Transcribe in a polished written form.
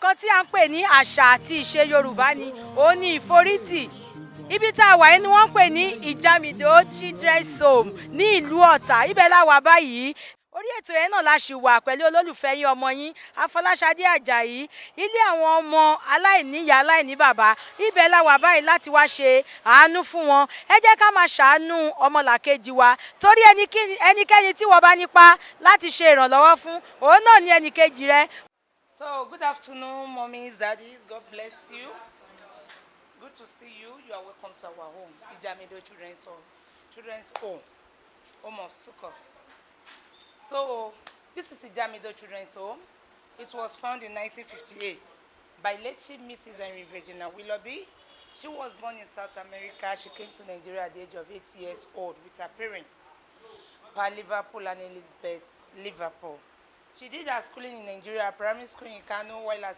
nǹkan tí à ń pè ní àṣà àti ìṣe Yorùbá ni òun ni ìforítì. Ibi tá a wà yìí ni wọ́n ń pè ní IJAMIDO Children's Home ní ìlú Ọ̀tà. Ibẹ̀ la wà báyìí. Orí ètò yẹn náà la ṣì wà pẹ̀lú olólùfẹ́ yín ọmọ yín Afọláṣadé Àjàyí. Ilé àwọn ọmọ aláìníyá aláìní bàbá. Ibẹ̀ la wà báyìí láti wá ṣe àánú fún wọn. Ẹ jẹ́ ká máa ṣàánú ọmọlàkejì wa torí ẹnikẹ́ni tí wọ́n bá nípa láti ṣe ìrànlọ́wọ́ fún òun náà ni ẹnìkejì rẹ. So, good afternoon, mommies, daddies. God bless you. Good to see you. You are welcome to our home, IJAMIDO Children's Home. Children's Home. Home of Sukkot. So, this is IJAMIDO Children's Home. It was founded in 1958 by late Chief Mrs. Henry Virginia Willoughby. She was born in South America. She came to Nigeria at the age of 8 years old with her parents, Pa Liverpool and Elizabeth Liverpool. She did her schooling in Nigeria, primary school in Kano, while her